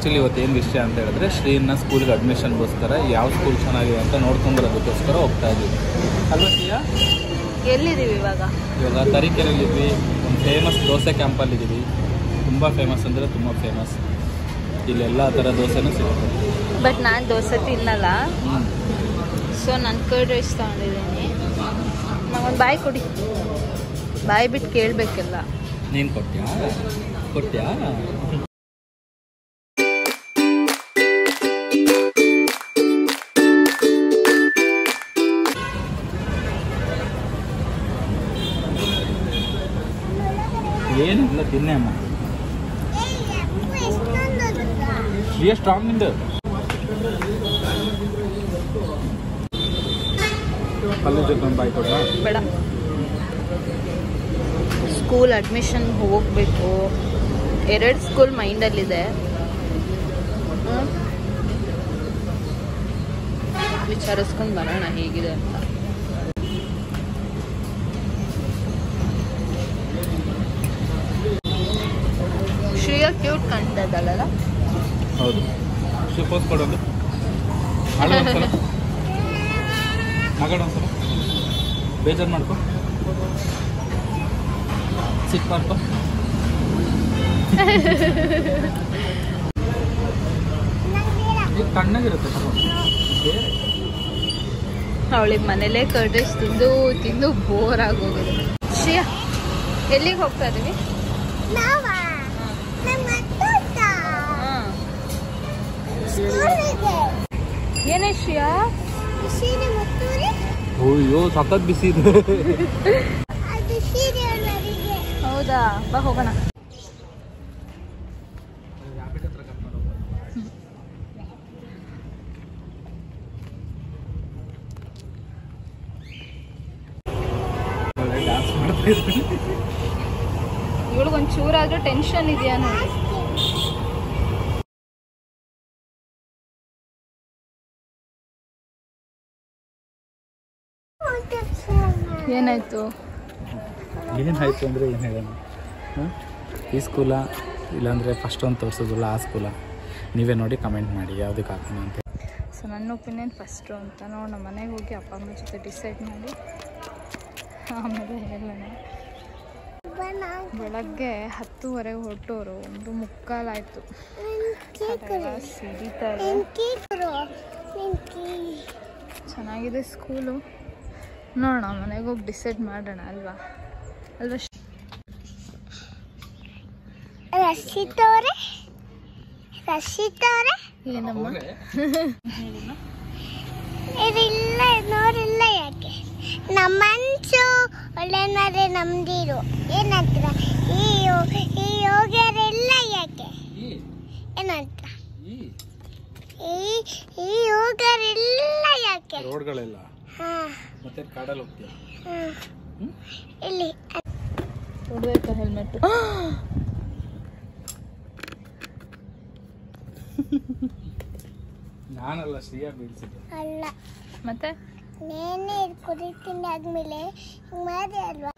Actually ಇವತ್ತು ಏನು ವಿಷಯ ಅಂತ ಹೇಳಿದ್ರೆ ಶ್ರೀನ ಸ್ಕೂಲ್ಗೆ ಅಡ್ಮಿಷನ್ಗೋಸ್ಕರ ಯಾವ ಸ್ಕೂಲ್ ಚೆನ್ನಾಗಿದೆ ಅಂತ ನೋಡ್ಕೊಂಬರೋದಕ್ಕೋಸ್ಕರ ಹೋಗ್ತಾ ಇದ್ದೀವಿ ಅಲ್ವಾ ಶ್ರೀಯಾ? ಎಲ್ಲಿದ್ದೀವಿ ಇವಾಗ ತರೀಕೆರೆಯಲ್ಲಿದ್ವಿ. ಒಂದು ಫೇಮಸ್ ದೋಸೆ ಕ್ಯಾಂಪಲ್ಲಿದ್ದೀವಿ. ತುಂಬ ಫೇಮಸ್ ಅಂದರೆ ತುಂಬ ಫೇಮಸ್. ಇಲ್ಲೆಲ್ಲ ಥರ ದೋಸೆನೂ ಸಿಗುತ್ತೆ. ಬಟ್ ನಾನು ದೋಸೆ ತಿನ್ನಲ್ಲ, ಸೊ ನಾನು ಕರ್ಡ್ ರೈಸ್ ತೊಗೊಂಡಿದ್ದೀನಿ. ನಾವೊಂದು ಬಾಯಿ ಕೊಡಿ, ಬಾಯಿ ಬಿಟ್ಟು ಕೇಳಬೇಕಲ್ಲ. ನೀನು ಕೊಟ್ಟ್ಯಾ? ಏನಿಲ್ಲ, ತಿನ್ನೆ ಅಮ್ಮ. ಸ್ಟ್ರಾಂಗ್ ನಿಂದು ಪಲ್ಯ ಜೊತೆ ಬಾಯಿ ಕೊಟ್ಟ ಬೇಡ. ಸ್ಕೂಲ್ ಅಡ್ಮಿಷನ್ ಹೋಗಬೇಕು. 2 ಸ್ಕೂಲ್ ಮೈಂಡಲ್ಲಿದೆ. ವಿಚಾರಿಸ್ಕೊಂಡು ಬರೋಣ ಹೇಗಿದೆ ಅಂತ. ಶ್ರೇಯಾ ಕ್ಯೂಟ್ ಕಾಣ್ತಾ ಇದ್ದಾಳಲ್ಲ? ಹೌದು. ಪೋಸ್ ಕೊಡೋದು ಆಡೋಣ, ಮಗಳೊಂದ್ಸಲ ಬೇಜಾರು ಮಾಡ್ಕೊ, ಸಿಟ್ಟು ಮಾಡ್ಕೊ. ಈಗ ತಣ್ಣಗಿರುತ್ತೆ. ಅವಳಿಗೆ ಮನೇಲೇ ಕರ್ಡ್ ರೈಸ್ ತಿಂದು ತಿಂದು ಬೋರ್ ಆಗೋಗಿದೆ. ಶ್ರೇಯಾ ಎಲ್ಲಿಗೆ ಹೋಗ್ತಾ ಇದೀವಿ? ಏನೇ ಶ್ರೇಯಾ? ಅಯ್ಯೋ ಸಖತ್ ಬಿಸಿ ಇದೆ. ಹೌದಾ, ಬಾ ಹೋಗೋಣ. ಇವಳಿಗೊಂದು ಚೂರಾದ್ರೂ ಟೆನ್ಷನ್ ಇದೆಯಾ ನೋಡಿ. ಏನಾಯ್ತು ಅಂದರೆ ಏನು ಹೇಳೋಣ? ಈ ಸ್ಕೂಲಾ ಇಲ್ಲಾಂದರೆ ಫಸ್ಟ್ ಒಂದು ತೋರಿಸೋದಿಲ್ಲ ಆ ಸ್ಕೂಲಾ? ನೀವೇ ನೋಡಿ ಕಮೆಂಟ್ ಮಾಡಿ ಯಾವುದಕ್ಕೆ ಹಾಕೋಣ ಅಂತ. ಸೊ ನನ್ನ ಒಪಿನಿಯನ್ ಫಸ್ಟು ಅಂತ ನೋಡಿ ನಮ್ಮ ಮನೆಗೆ ಹೋಗಿ ಅಪ್ಪ ಅಮ್ಮ ಜೊತೆ ಡಿಸೈಡ್ ಮಾಡಿ ಆಮೇಲೆ ಹೇಳೋಣ. ಬೆಳಗ್ಗೆ 10:30 ಹೊರಟೋರು, 1:45 ಆಯಿತು. ಸಿಡಿತಾರೆ. ಚೆನ್ನಾಗಿದೆ ಸ್ಕೂಲು. ನೋಡೋಣ, ಮನೆಗೆ ಹೋಗಿ ಡಿಸೈಡ್ ಮಾಡೋಣ ಅಲ್ವಾ? ಏನಮ್ಮ ನೋಡಿಲ್ಲ ಯಾಕೆ ನಮ್ಮ ಮನ್ಸು ಒಳ್ಳೆನಾದ್ರೆ ನಮ್ದಿರು ಏನಂತ ಈ ಯೋಗ್ಯರೆಲ್ಲ ಯಾಕೆ ಏನಂತ ಈ ಯೋಗ್ಯರೆಲ್ಲ ಯಾಕೆ ರೋಡ್ಗಳೆಲ್ಲ ಮತ್ತೆ ಕಾಡಲ್ಲಿ ಹೋಗ್ತೀಯ ಇಲ್ಲಿ ಹೊಡ್ಬೇಕಾ ಹೆಲ್ಮೆಟ್? ನಾನಲ್ಲ, ಶ್ರೀಯಾ ಬೀಳ್ಸಿದ್ದೆ. ಅಲ್ಲ ಮತ್ತೆ ನೇನೆ ಕುಡಿತೀನಿ ಆದ್ಮೇಲೆ ಮಾಡಿ ಅಲ್ವಾ?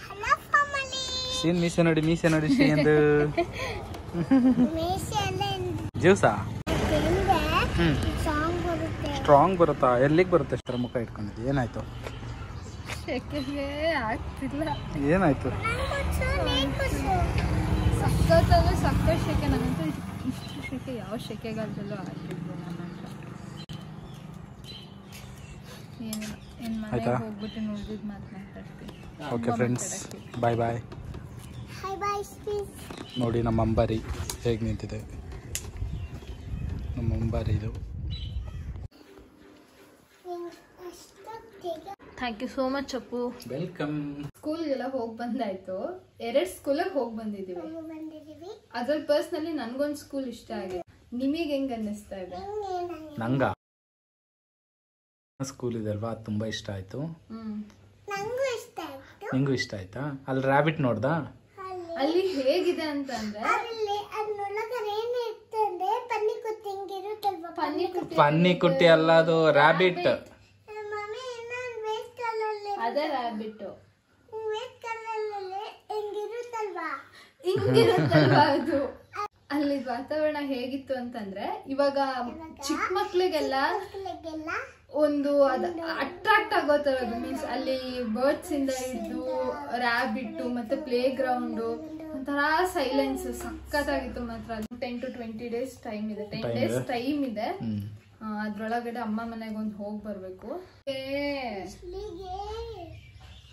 Hello family. ಸೀನ್ ಮೀಸೆ ನೋಡಿ ಶ್ರೀ ಎಂದು ಮೀಸೆ ಅಲ್ಲ ಜ್ಯೂಸಾ ಸಾಂಗ್ ಬರುತ್ತೆ. ಸ್ಟ್ರಾಂಗ್ ಬರುತ್ತಾ? ಎಲ್ಲಿಗೆ ಬರುತ್ತೆ? ಅಷ್ಟರ ಮುಖ ಇಟ್ಕೊಂಡಿದ್ದೆ. ಏನಾಯ್ತು? ಶೆಕೆಗೆ ಆಗ್ತಿಲ್ಲ. ಏನಾಯ್ತು? ಸಕ್ಕತ್ತಲ್ಲೂ ಸಕ್ಕತ್ ಶೆಕೆ. ನನಗಂತೂ ಇಷ್ಟು ಶೆಕೆ ಯಾವ ಶೆಕೆಗಾಲದಲ್ಲೂ ಆಗ್ತಿದ್ವು ನನ್ನ ಹತ್ರ. ಏನಿಲ್ಲ, ಏನು ಮನೆಗೆ ಹೋಗ್ಬಿಟ್ಟು ನೋಡಿದ್ ಮಾತಾಡ್ತೀನಿ. Okay friends, bye bye. ನೋಡಿ ನಮ್ಮ ಅಂಬಾರಿ ಹೇಗೆ ನಿಂತಿದೆ. ನಮ್ಮ ಅಂಬಾರಿ ಇದು. Thank you so much Appu. Welcome. ಸ್ಕೂಲ್ಗೆಲ್ಲ ಹೋಗಿ ಬಂದಾಯ್ತು. 2 ಸ್ಕೂಲಿಗೆ ಹೋಗಿ ಬಂದಿದ್ದೀವಿ. ಅದ್ರಲ್ಲಿ ಪರ್ಸ್ನಲಿ ನನ್ಗೊಂದು ಸ್ಕೂಲ್ ಇಷ್ಟ ಆಗಿದೆ. ನಿಮಗೆ ಹೆಂಗ್ ಅನ್ನಿಸ್ತಾ ಇದೆ? ನಂಗ ಸ್ಕೂಲ್ ಇದೆ ಅಲ್ವಾ, ಅದು ತುಂಬಾ ಇಷ್ಟ ಆಯ್ತು. ನಿಂಗೂ ಇಷ್ಟ ಆಯ್ತಾ? ಅಲ್ಲಿ ರ್ಯಾಬಿಟ್ ನೋಡ್ದಾ? ಅಲ್ಲಿ ಹೇಗಿದೆ ಅಂತಂದ್ರೆ ಪನ್ನಿ ಕುಟ್ಟಿ ಅಲ್ಲ, ಅದು ರ್ಯಾಬಿಟ್. ಅದೇ ರ್ಯಾಬಿಟ್ ಹಿಂಗಿರುತ್ತಲ್ವಾ ಅದು. ಅಲ್ಲಿ ವಾತಾವರಣ ಹೇಗಿತ್ತು ಅಂತಂದ್ರೆ ಇವಾಗ ಚಿಕ್ಕ ಮಕ್ಳಿಗೆಲ್ಲ ಮಕ್ಕಳಿಗೆಲ್ಲ ಒಂದು ಅದು ಅಟ್ರಾಕ್ಟ್ ಆಗೋ ತರದ್ದು ಮೀನ್ಸ್ ಅಲ್ಲಿ ಬರ್ಡ್ಸ್ ಇಂದ ಹಿಡಿದು ರ್ಯಾಬಿಟ್ ಮತ್ತೆ ಪ್ಲೇ ಗ್ರೌಂಡ್ ಒಂಥರ ಸೈಲೆನ್ಸ್ ಸಖತ್ತಾಗಿತ್ತು ಮಾತ್ರ. ಅದು 10 to 20 days ಟೈಮ್ ಇದೆ, 10 days ಟೈಮ್ ಇದೆ. ಅದ್ರೊಳಗಡೆ ಅಮ್ಮ ಮನೆಗೆ ಒಂದು ಹೋಗಿ ಬರ್ಬೇಕು.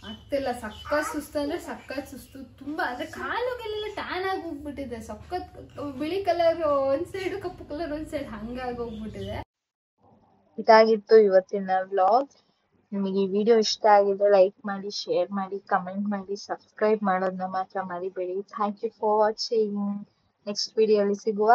ಆಗ್ತಿಲ್ಲ, ಸಖತ್ ಸುಸ್ತು ಅಂದ್ರೆ ಸಖತ್ ಸುಸ್ತು ತುಂಬಾ. ಅಂದ್ರೆ ಕಾಲುಗೆಲ್ಲ ಟ್ಯಾನ್ ಆಗಿ ಹೋಗ್ಬಿಟ್ಟಿದೆ, ಸಖತ್ ಬಿಳಿ ಕಲರ್ ಒಂದ್ ಸೈಡ್, ಕಪ್ಪು ಕಲರ್ ಒಂದ್ ಸೈಡ್ ಹಂಗಾಗಿ ಹೋಗ್ಬಿಟ್ಟಿದೆ. ಇದಾಗಿತ್ತು ಇವತ್ತಿನ ವ್ಲಾಗ್. ನಿಮಗೆ ಈ ವಿಡಿಯೋ ಇಷ್ಟ ಆಗಿದ್ರೆ ಲೈಕ್ ಮಾಡಿ, ಶೇರ್ ಮಾಡಿ, ಕಮೆಂಟ್ ಮಾಡಿ, ಸಬ್ಸ್ಕ್ರೈಬ್ ಮಾಡೋದನ್ನ ಮಾತ್ರ ಮರಿಬೇಡಿ. Thank you for watching. Next ವಿಡಿಯೋಲಿ ಸಿಗುವ.